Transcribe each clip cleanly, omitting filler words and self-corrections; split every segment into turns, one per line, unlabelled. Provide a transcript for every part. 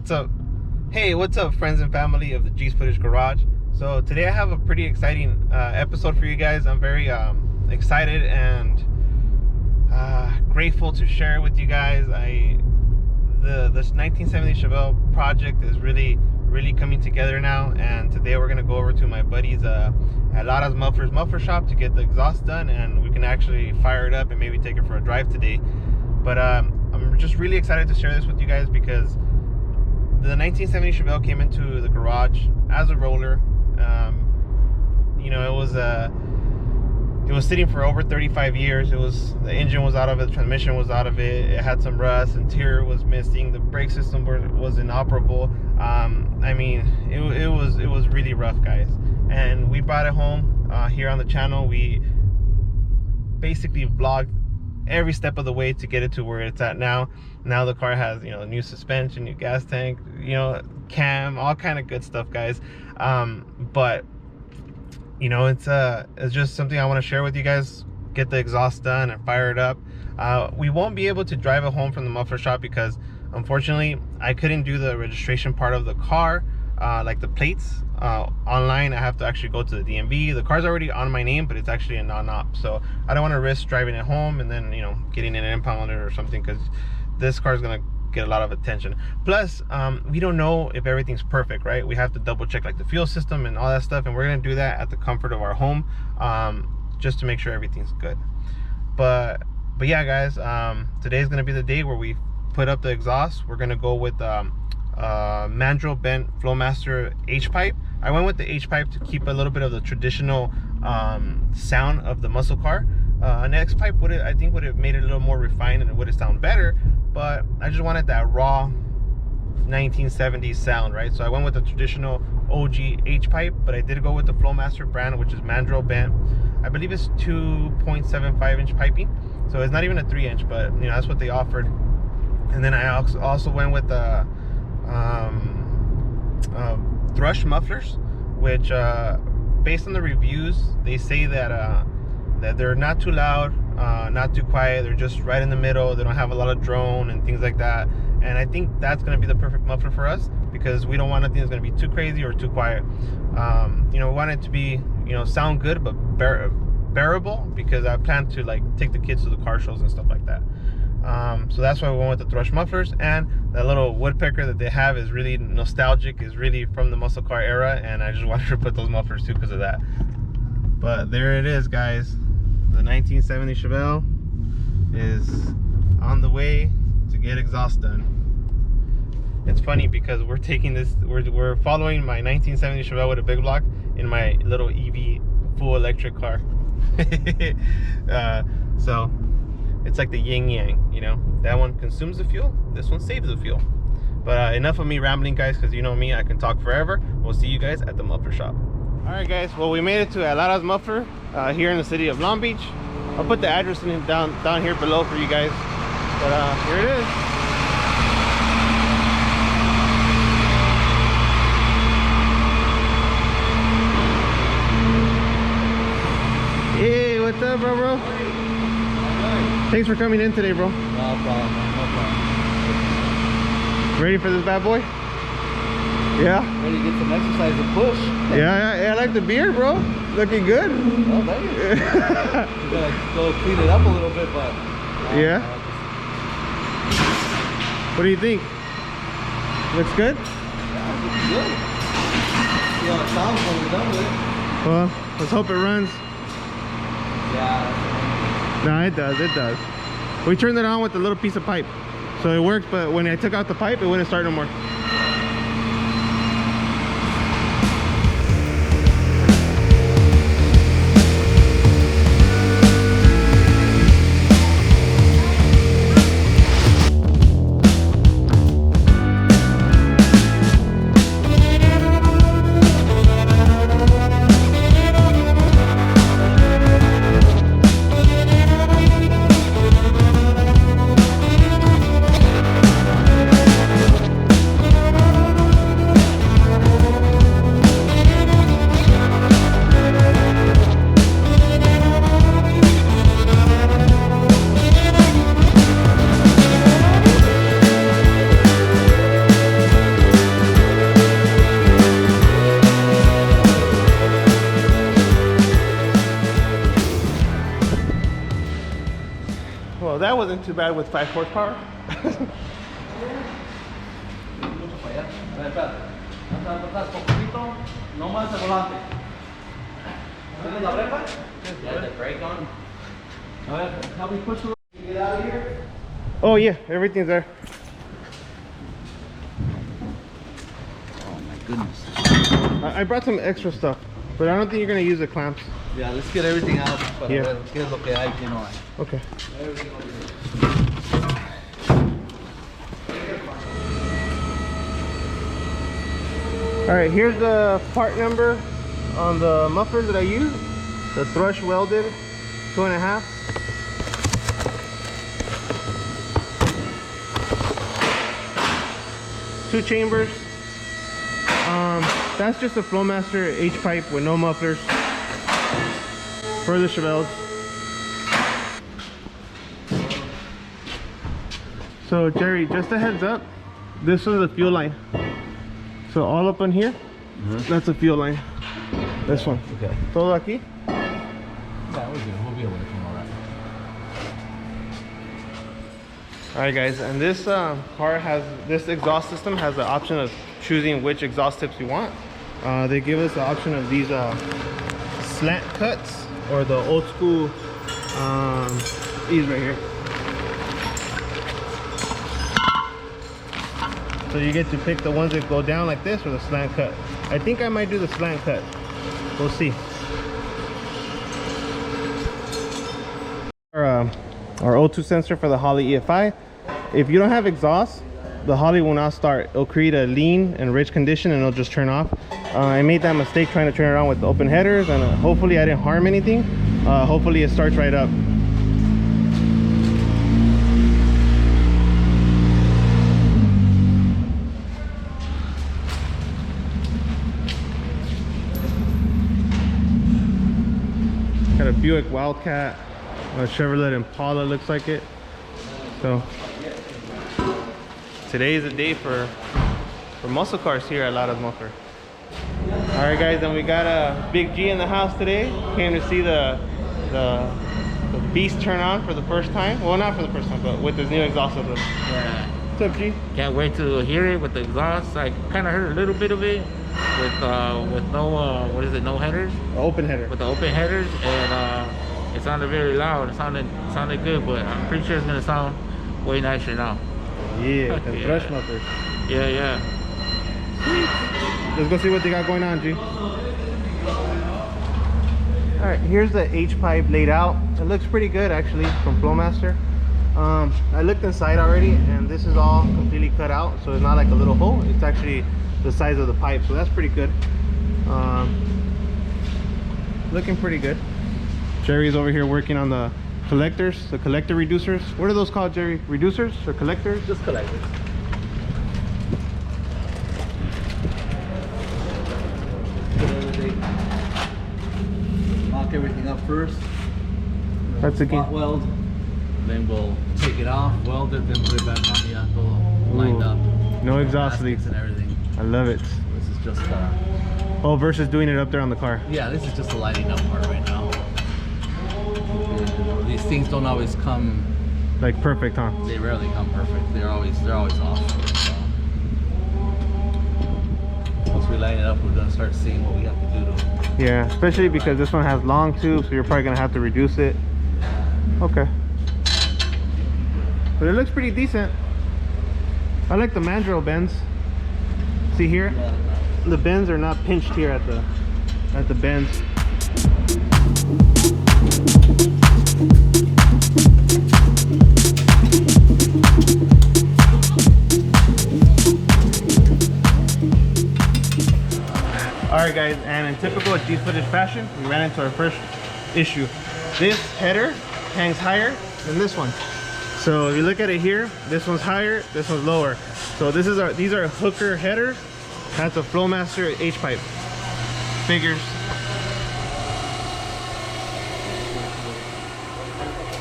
What's up? Hey, what's up, friends and family of the G's Footage Garage? So today I have a pretty exciting episode for you guys. I'm very excited and grateful to share it with you guys. This 1970 Chevelle project is really coming together now, and today we're gonna go over to my buddy's at Laras muffler shop to get the exhaust done, and we can actually fire it up and maybe take it for a drive today. But I'm just really excited to share this with you guys because the 1970 Chevelle came into the garage as a roller. You know, it was sitting for over 35 years. The engine was out of it, the transmission was out of it, it had some rust, interior was missing, the brake system was inoperable. I mean, it was really rough, guys. And we brought it home here on the channel. We basically vlogged every step of the way to get it to where it's at now. Now the car has, you know, new suspension, new gas tank, you know, cam, all kind of good stuff, guys. But you know, it's just something I want to share with you guys. Get the exhaust done and fire it up. We won't be able to drive it home from the muffler shop because unfortunately I couldn't do the registration part of the car, like the plates online. I have to actually go to the DMV. The car's already on my name, but it's actually a non-op, so I don't want to risk driving it home and then, you know, getting an impounder or something, because this car is gonna get a lot of attention. Plus we don't know if everything's perfect, right? We have to double check like the fuel system and all that stuff, and we're gonna do that at the comfort of our home, just to make sure everything's good. But yeah, guys, today's gonna be the day where we put up the exhaust. We're gonna go with mandrel bent Flowmaster H pipe. I went with the H pipe to keep a little bit of the traditional sound of the muscle car. An X pipe would have made it a little more refined and it would have sounded better, but I just wanted that raw 1970s sound, right? So I went with the traditional OG H pipe, but I did go with the Flowmaster brand, which is mandrel bent. I believe it's 2.75 inch piping, so it's not even a 3-inch, but you know, that's what they offered. And then I also went with the thrush mufflers, which based on the reviews, they say that they're not too loud, not too quiet. They're just right in the middle. They don't have a lot of drone and things like that. And I think that's going to be the perfect muffler for us, because we don't want anything that's going to be too crazy or too quiet. You know, we want it to be, you know, sound good but bearable, because I plan to like take the kids to the car shows and stuff like that. So that's why we went with the thrush mufflers. And that little woodpecker that they have is really nostalgic, is really from the muscle car era, and I just wanted to put those mufflers too because of that. But there it is, guys. The 1970 Chevelle is on the way to get exhaust done. It's funny because we're taking this, we're following my 1970 Chevelle with a big block in my little EV full electric car. So it's like the yin yang, you know, that one consumes the fuel, this one saves the fuel. But enough of me rambling, guys, because you know me, I can talk forever. We'll see you guys at the muffler shop. All right, guys, well, we made it to Laras muffler here in the city of Long Beach. I'll put the address in down here below for you guys, but here it is. Hey, what's up, bro? Thanks for coming in today, bro.
No problem, no problem.
Ready for this bad boy? Yeah?
Ready to get some exercise and push.
Yeah, I like the beard, bro. Looking good.
Oh, thank you. You gotta go clean it up a little bit, but...
Yeah? What do you think? Looks good?
Yeah, it looks good. See how it sounds when we're done with it.
Well, let's hope it runs.
Yeah.
No, it does. We turned it on with a little piece of pipe, so it worked, but when I took out the pipe, it wouldn't start no more. wasn't too bad with 5 horsepower.
No más el volante. ¿Tienes la breca?
Yeah, the brake on.
A ver, help me push the... Get out of here.
Oh yeah, everything's there.
Oh my goodness.
I brought some extra stuff, but I don't think you're gonna use the clamps.
Yeah, let's get everything out. Para
Yeah.
ver qué es lo que hay, que no hay.
Okay. All right, here's the part number on the mufflers that I use. The thrush welded 2.5. Two chambers. That's just a Flowmaster H pipe with no mufflers for the chevelles. So Jerry, just a heads up, this is the fuel line. So all up on here, that's a fuel line. This one.
Okay.
Todo aquí.
Yeah, we're good. We'll be able to come all right.
All right, guys, and this car has this exhaust system has the option of choosing which exhaust tips you want. They give us the option of these slant cuts or the old school these right here. So you get to pick the ones that go down like this or the slant cut. I think I might do the slant cut. We'll see. Our O2 sensor for the Holley EFI. If you don't have exhaust, the Holley will not start. It'll create a lean and rich condition and it'll just turn off. I made that mistake trying to turn it on with the open headers, and hopefully I didn't harm anything. Hopefully it starts right up. Got a Buick Wildcat, a Chevrolet Impala looks like it. So today is the day for muscle cars here at Laras Muffler. All right, guys, and we got a Big G in the house today. Came to see the beast turn on for the first time. Well, not for the first time, but with this new exhaust system.
Yeah.
What's up, G?
Can't wait to hear it with the exhaust. I kind of heard a little bit of it with no what is it? No headers.
Open header.
With the open headers, and it sounded very loud. It sounded good, but I'm pretty sure it's gonna sound way nicer now.
Yeah, the
Yeah.
thrush mufflers.
Yeah, yeah.
Let's go see what they got going on, G. All right, here's the H pipe laid out. It looks pretty good actually from Flowmaster. I looked inside already, and this is all completely cut out, so it's not like a little hole. It's actually the size of the pipe, so that's pretty good. Looking pretty good. Jerry's over here working on the collectors, the collector reducers. What are those called, Jerry? Reducers or collectors?
Just collectors. Lock everything up first.
That's the key.
Spot weld. Then we'll take it off, weld it, then put it back on the all lined up.
No exhaust leaks.
And everything.
I love it.
This is just
Oh, versus doing it up there on the car.
yeah, this is just the lighting up part right now. These things don't always come.
Like perfect, huh?
They rarely come perfect. They're always off. So once we light it up, we're gonna start seeing what we have to do to.
Yeah, especially because this one has long tubes, so you're probably gonna have to reduce it. Okay. But it looks pretty decent. I like the mandrel bends. See here? The bends are not pinched here at the bends. Alright guys, and in typical G footage fashion, we ran into our first issue. This header hangs higher than this one. So if you look at it here, this one's higher, this one's lower. So these are hooker headers. That's a Flowmaster H pipe. Figures.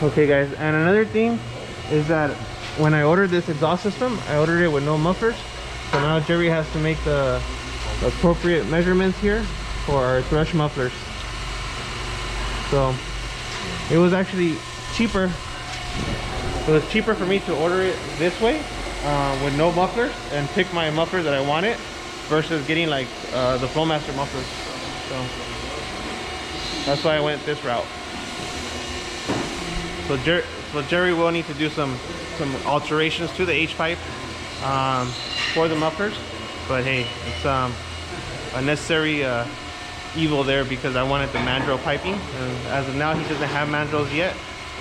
Okay guys, and another thing is that when I ordered this exhaust system, I ordered it with no mufflers. So now Jerry has to make the appropriate measurements here for our thrush mufflers. So it was actually cheaper So it's cheaper for me to order it this way with no mufflers and pick my mufflers that I wanted versus getting like the Flowmaster mufflers. So that's why I went this route. So Jerry will need to do some alterations to the H-pipe for the mufflers, but hey, it's a necessary evil there because I wanted the mandrel piping, and as of now he doesn't have mandrels yet,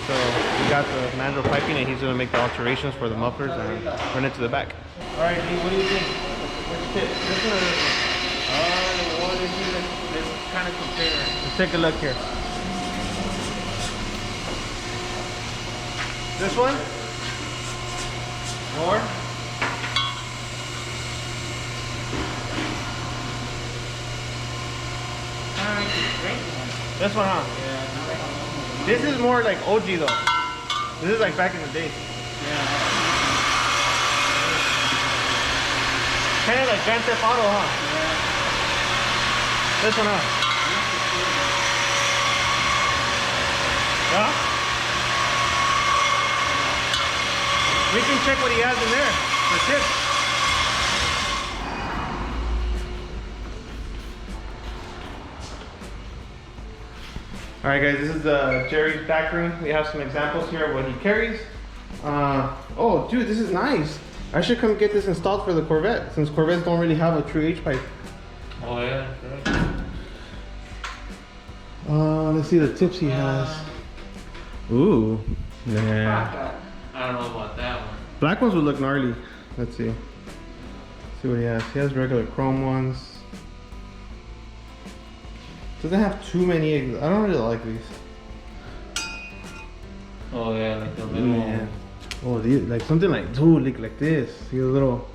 so we got the mandrel piping and he's going to make the alterations for the mufflers and run it to the back. Alright, Lee, what do you think? Which tip? This one or this one?
The one is here. Let's kind of compare.
Let's take a look here. This one? Or? This one, huh?
Yeah.
This is more like OG though. This is like back in the day.
Yeah.
Kind of like Grand Theft Auto, huh?
Yeah.
This one, huh? Yeah? We can check what he has in there for tips. Alright guys, this is Jerry's back ring. We have some examples here of what he carries. Oh dude, this is nice. I should come get this installed for the Corvette since Corvettes don't really have a true H-pipe.
Oh yeah.
Let's see the tips he has. Ooh, yeah.
I don't know about that one.
Black ones would look gnarly. Let's see. See what he has. He has regular chrome ones. Doesn't have too many. I don't really like these.
Oh yeah, like the little.
Man. Oh, these like something like dude, like this. See a little.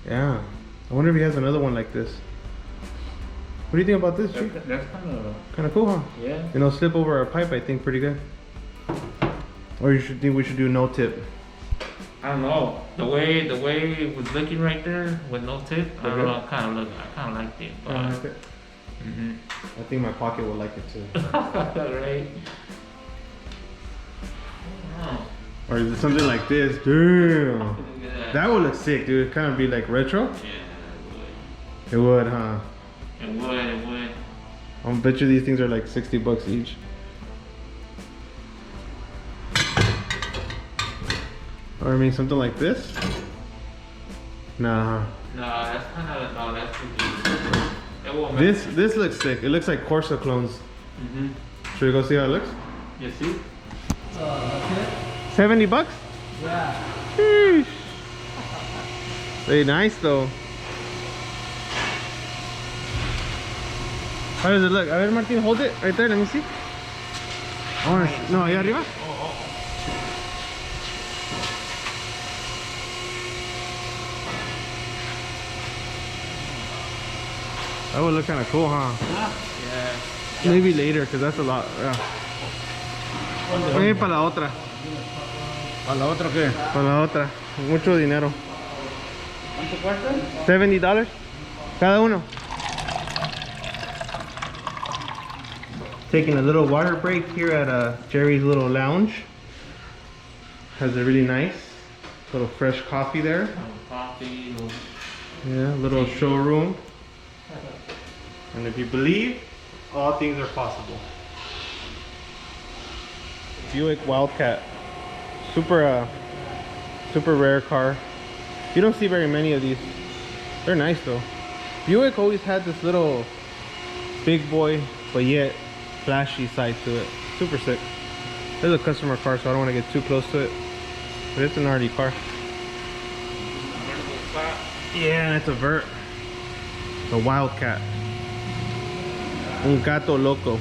Yeah. I wonder if he has another one like this. What do you think about this?
That's
Kind of cool, huh?
yeah.
And it'll slip over our pipe. I think pretty good. Or you should think we should do no tip.
I don't know. The way it was looking right there with no tip, I don't know. I kind of liked it. But,
I think my pocket will like it too.
right.
Or is it something like this? Damn. That would look sick, dude. Kind of be like retro.
Yeah,
It would, huh?
it would.
I'll bet you these things are like $60 each. Or I mean something like this? Nah.
No, that's too deep. It won't make sense.
This looks sick. It looks like Corsa clones. Should we go see how it looks?
You see?
$70?
Yeah.
Sheesh. Very nice though. How does it look? A ver, Martin, hold it right there. Let me see. I wanna no, ahí arriba. That would look kind of cool, huh?
Yeah.
Maybe later, because that's a lot. Yeah. Oye, para la otra.
¿Para la otra qué?
Para la otra. Mucho dinero.
¿Cuánto cuesta?
$70 cada uno. Taking a little water break here at Jerry's little lounge. Has a really nice little fresh coffee there.
Coffee.
Yeah, little showroom. And if you believe, all things are possible. Buick Wildcat. Super rare car. You don't see very many of these. They're nice though. Buick always had this little big boy, but yet flashy side to it. Super sick. There's a customer car, so I don't want to get too close to it. But it's an RD car. Yeah, and it's a vert. The Wildcat. Un gato loco.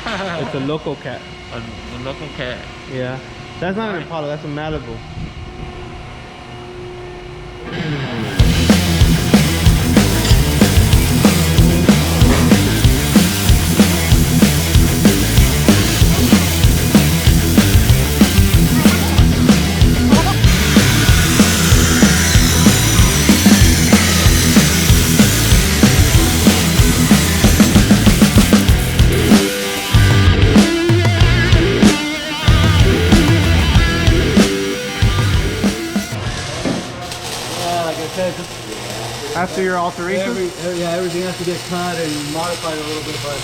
It's a loco cat.
A local cat.
Yeah. That's not an Impala, that's a Malibu. your alterations?
Yeah, everything has to get cut and modified a little bit, but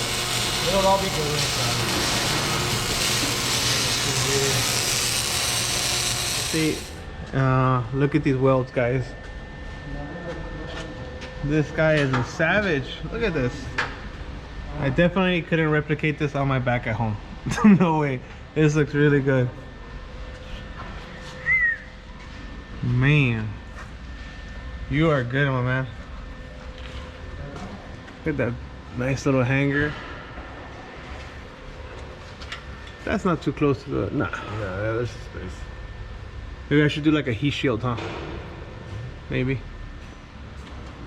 it'll all be good.
See, look at these welds, guys. This guy is a savage. Look at this. I definitely couldn't replicate this on my back at home. No way. This looks really good. Man, you are good, my man. Look at that nice little hanger. That's not too close to the... Nah.
Yeah, there's space.
Maybe I should do like a heat shield, huh? Maybe.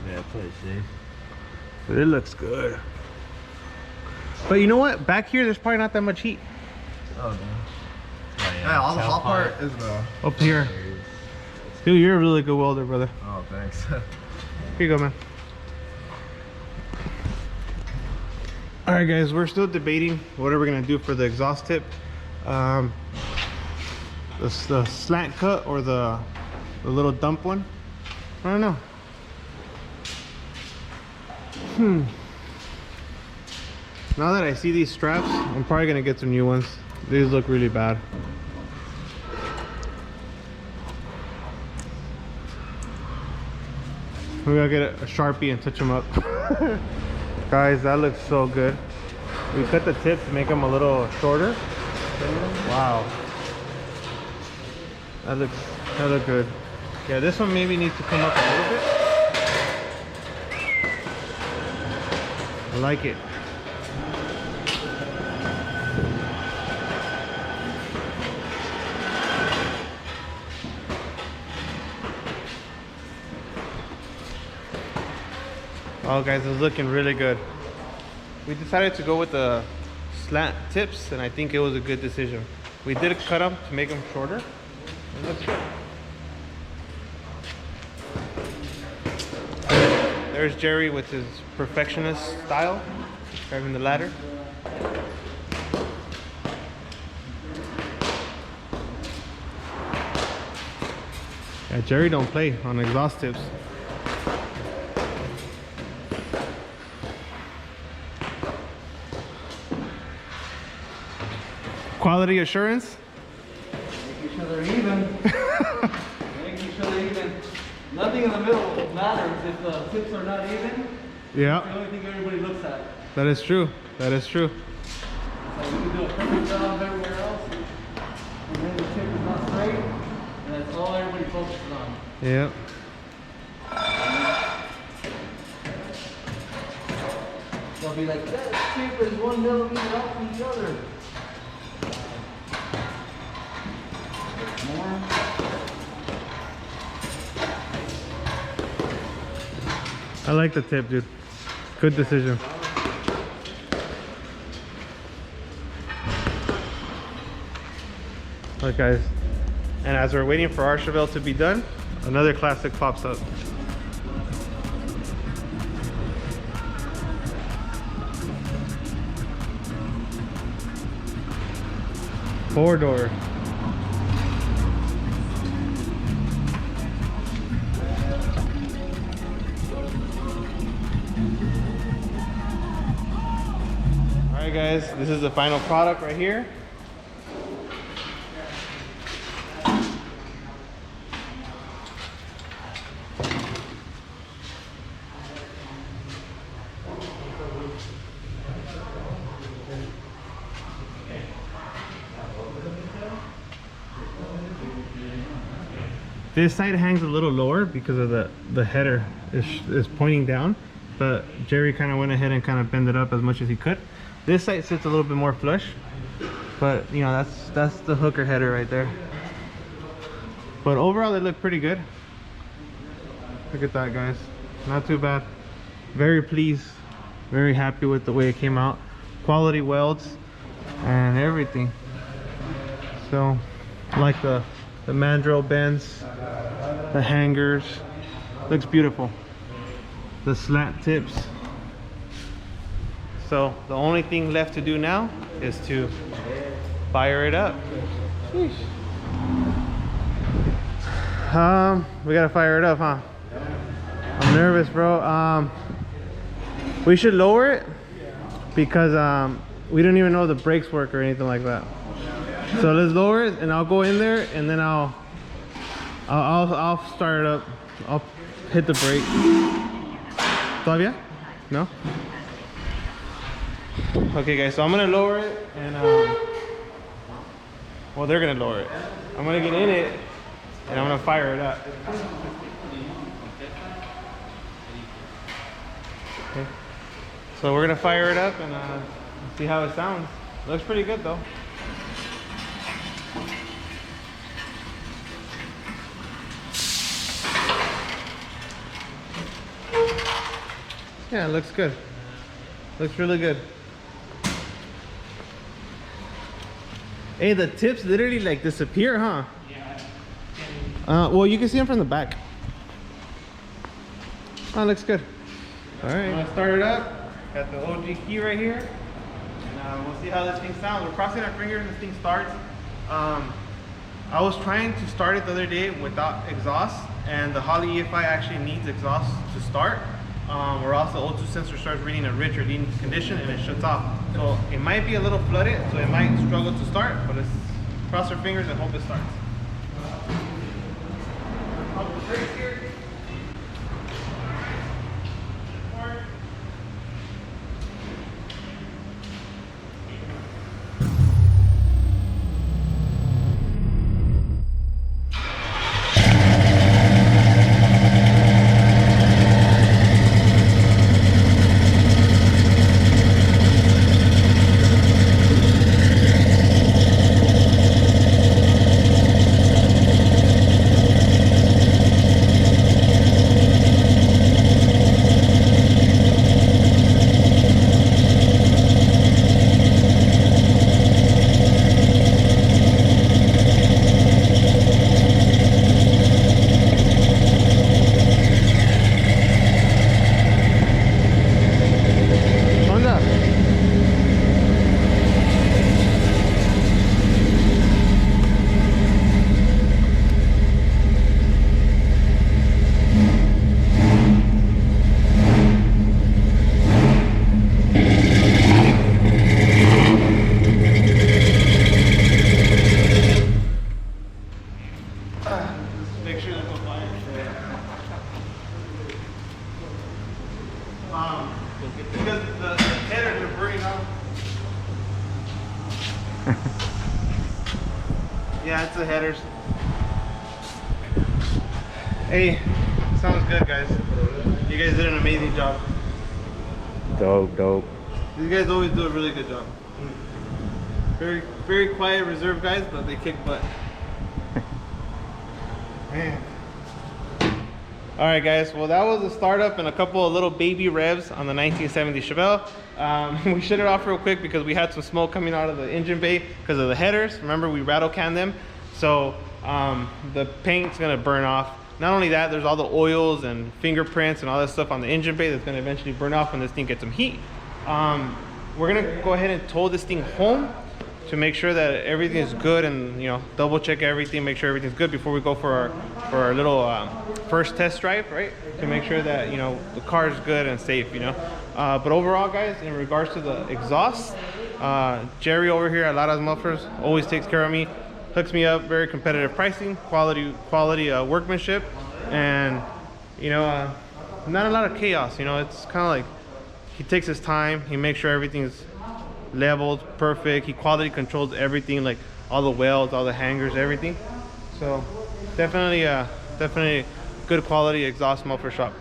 Yeah, play it safe.
But it looks good. But you know what? Back here, there's probably not that much heat.
Oh, no.
Yeah, all the hot part is the...
Up here. Dude, you're a really good welder, brother.
Oh, thanks.
Here you go, man. All right, guys, we're still debating what are we gonna do for the exhaust tip. The slant cut or the little dump one. I don't know. Now that I see these straps, I'm probably gonna get some new ones. These look really bad. Maybe I'll get a Sharpie and touch them up. Guys, that looks so good. We cut the tips to make them a little shorter. Wow. That looks good. Yeah, this one maybe needs to come up a little bit. I like it. Oh guys, it's looking really good. We decided to go with the slant tips and I think it was a good decision. We did cut them to make them shorter. It looks good. There's Jerry with his perfectionist style, driving the ladder. Yeah, Jerry don't play on exhaust tips. Quality assurance.
Making sure they're even. Making sure they're even. Nothing in the middle matters if the tips are not even.
Yeah.
That's the only thing everybody looks at.
That is true. That is true.
So we can do a perfect job everywhere else, and then the tip is not straight, and that's all everybody focuses on.
Yeah.
They'll be like, that tip is 1 millimeter out from the other. More.
I like the tip, dude. Good decision. Look, guys. And as we're waiting for our chevelle to be done, another classic pops up. Four-door. Alright guys, this is the final product right here. This side hangs a little lower because of the header is pointing down, but Jerry kind of went ahead and kind of bent it up as much as he could. This side sits a little bit more flush, but you know, that's the hooker header right there. But overall, they look pretty good. Look at that, guys. Not too bad. Very pleased, very happy with the way it came out. Quality welds and everything. So, like the mandrel bends, the hangers, looks beautiful. The slant tips. So the only thing left to do now is to fire it up. Sheesh. We gotta fire it up, huh? I'm nervous, bro. We should lower it because we don't even know the brakes work or anything like that. So let's lower it, and I'll go in there, and then I'll start it up. I'll hit the brake. Todavía? No? Okay, guys. So I'm gonna lower it, and well, they're gonna lower it. I'm gonna get in it, and I'm gonna fire it up. Okay. So we're gonna fire it up and see how it sounds. Looks pretty good though. Yeah, it looks good. Looks really good. Hey, the tips literally like disappear, huh? Yeah. Well, you can see them from the back. Oh, looks good. All right. I'm gonna start it up. Got the OG key right here, and we'll see how this thing sounds. We're crossing our fingers and this thing starts. I was trying to start it the other day without exhaust, and the Holley EFI actually needs exhaust to start. Or else the O2 sensor starts reading a rich or leading condition and it shuts off. So it might be a little flooded, so it might struggle to start, but let's cross our fingers and hope it starts. Because the headers are burning off. Yeah, it's the headers. Hey, sounds good, guys. You guys did an amazing job.
Dope.
These guys always do a really good job. Very, very quiet, reserved guys, but they kick butt. Man. All right, guys. Well, that was the startup and a couple of little baby revs on the 1970 Chevelle. We shut it off real quick because we had some smoke coming out of the engine bay because of the headers. Remember, we rattle canned them, so the paint's gonna burn off. Not only that, there's all the oils and fingerprints and all that stuff on the engine bay that's gonna eventually burn off when this thing gets some heat. We're gonna go ahead and tow this thing home to make sure that everything is good, and double check everything, make sure everything's good before we go for our little first test drive, right? To make sure that the car is good and safe, but overall, guys, in regards to the exhaust, Jerry over here at Laras Mufflers always takes care of me, hooks me up, very competitive pricing, quality workmanship, and not a lot of chaos. It's kind of like he takes his time, he makes sure everything's leveled perfect, he quality controls everything, like all the welds, all the hangers, everything. So definitely good quality exhaust muffler shop.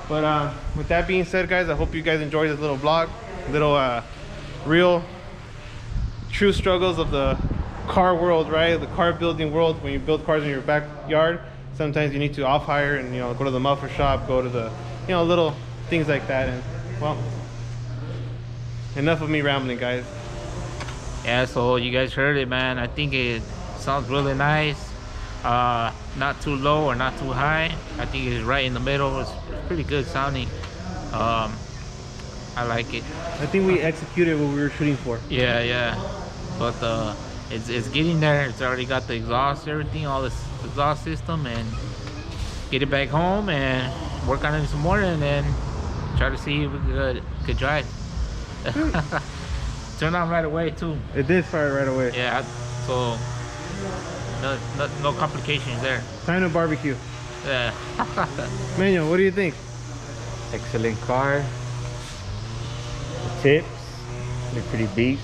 But with that being said, guys, I hope you guys enjoyed this little vlog, little real true struggles of the car world, right? The car building world. When you build cars in your backyard, sometimes you need to off hire and go to the muffler shop, go to the little things like that. And well, enough of me rambling, guys.
Yeah, so you guys heard it, man. I think it sounds really nice. Not too low or not too high. I think it's right in the middle. It's pretty good sounding. I like it.
I think we executed what we were shooting for.
Yeah. But it's getting there. It's already got the exhaust, everything, all this exhaust system, and get it back home and work on it some more and then try to see if we could drive. Turned on right away too.
It did start right away.
Yeah, so no complications there.
Time to barbecue.
Yeah.
Manuel, what do you think?
Excellent car. The tips look pretty beast.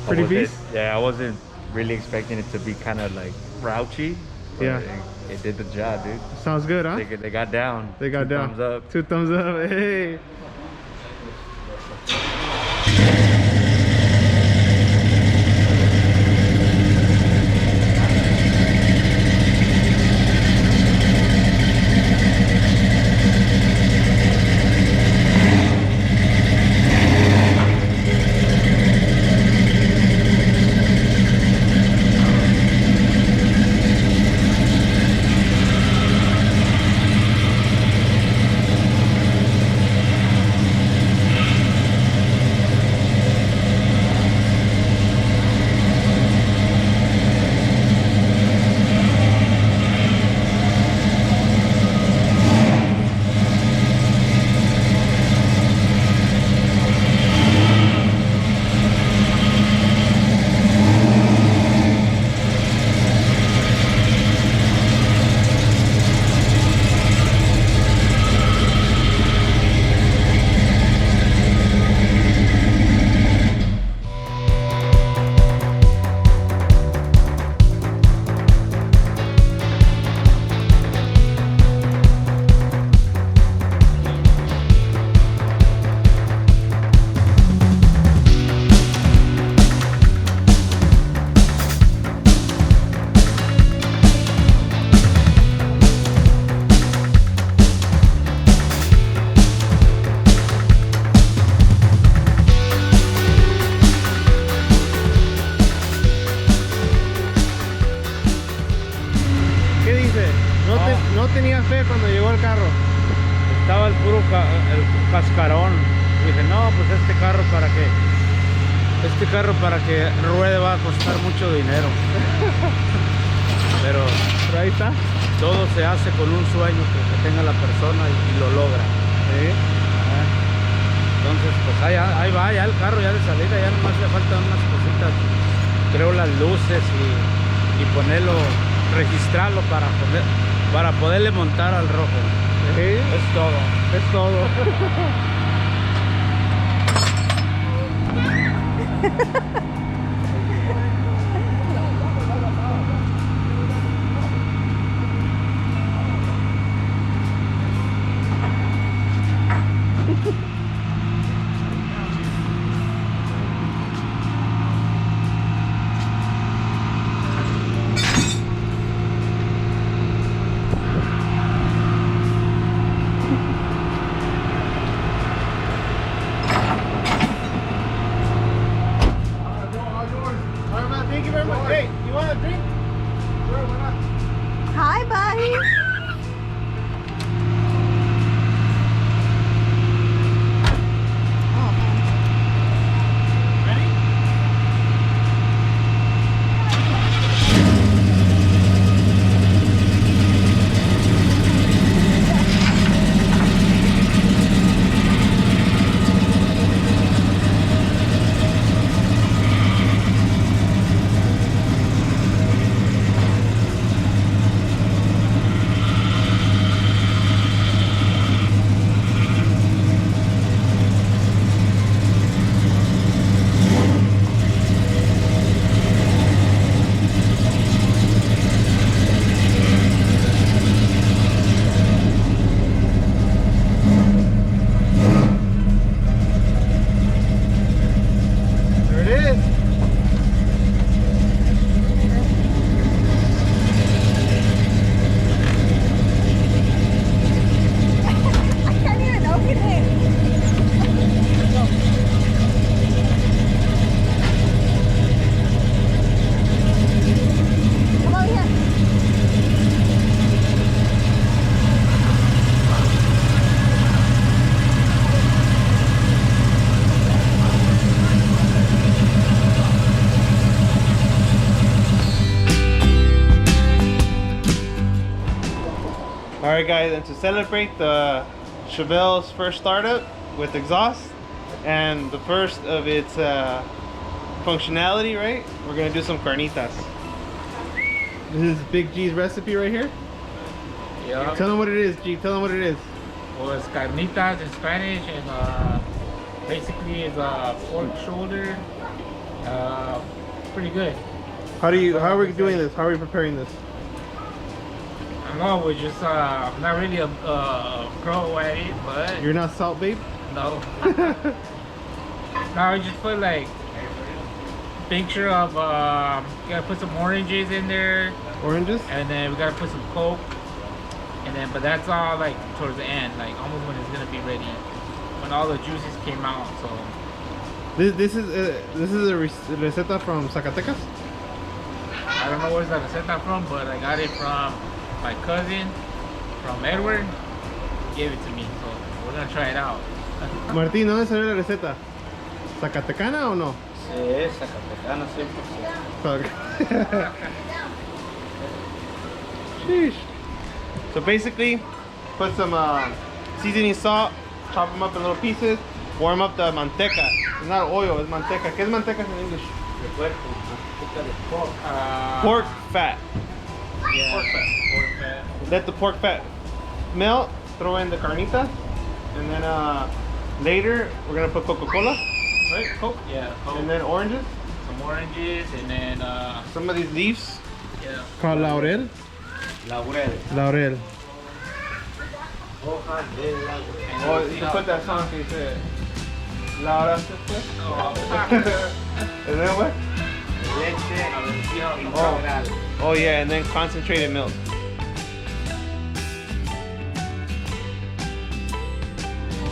Pretty beast?
Yeah, I wasn't really expecting it to be kind of like grouchy. But
Yeah.
it did the job, dude.
Sounds good, huh?
They got down.
They got
Two
down.
Thumbs up.
2 thumbs up. Hey. No tenía fe cuando llegó el carro.
Estaba el cascarón. Dije, no, pues este carro para que ruede va a costar mucho dinero. Pero
Pero ahí está.
todo se hace con un sueño que tenga la persona y lo logra.
Sí.
Entonces, pues ahí va, ya el carro ya de salida, ya nomás le faltan unas cositas, creo las luces y ponerlo, registrarlo para poderle montar al rojo.
Sí.
Es todo.
Es todo. Alright guys, and to celebrate the Chevelle's first startup with exhaust and the first of its functionality, right? We're gonna do some carnitas. This is Big G's recipe right here.
Yeah.
Tell them what it is, G. Tell them what it is.
Well, it's carnitas in Spanish, and basically it's a pork shoulder. Pretty good.
How are we doing this? How are we preparing this?
I don't know, we're just I'm not really a pro at it, but
You're not salt babe?
no. Now we just put like picture of gotta put some oranges in there,
Oranges?
and then we gotta put some Coke, and then but that's all like towards the end, like almost when it's gonna be ready, when all the juices came out. So
This is a receta from Zacatecas?
I don't know where's that receta from, but I got it from my cousin from Edward. He gave it to me, so we're gonna try it out.
Martín, ¿dónde salió la receta? ¿Zacatecana o no?
Sí, Zacatecana 100%.
Sheesh. So basically, put some seasoning salt, chop them up in little pieces, warm up the manteca. It's not oil, it's manteca. ¿Qué es manteca in English? Pork fat.
Yeah, pork fat.
Let the pork fat melt, throw in the carnitas, and then later we're gonna put Coca-Cola, right? Coke.
Yeah, Coke.
And then oranges.
Some oranges, and then
Some of these leaves
yeah.
called laurel.
Laurel.
Laurel.
Hojas de laurel.
Oh, you can put that song que dice Laras. And then what?
Leche
Oh yeah, and then concentrated milk.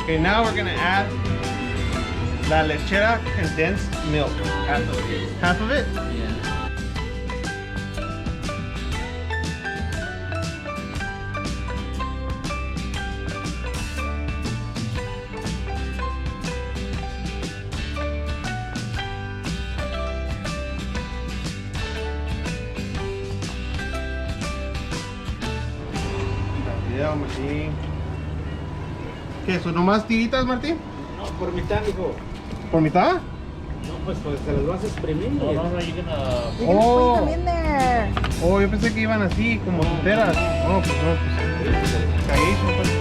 Okay, now we're gonna add la lechera condensed milk.
Half of it.
Half of it?
Yeah.
Yeah, Martín. ¿Qué? ¿Son nomás tiritas, Martín?
No, por mitad, mijo.
¿Por mitad?
No, pues se las vas a exprimir.
No, you're gonna.
You're gonna squeeze them in there.
Oh, yo pensé que iban así, como enteras. Oh, pues no, pues. Caguísimo, pues.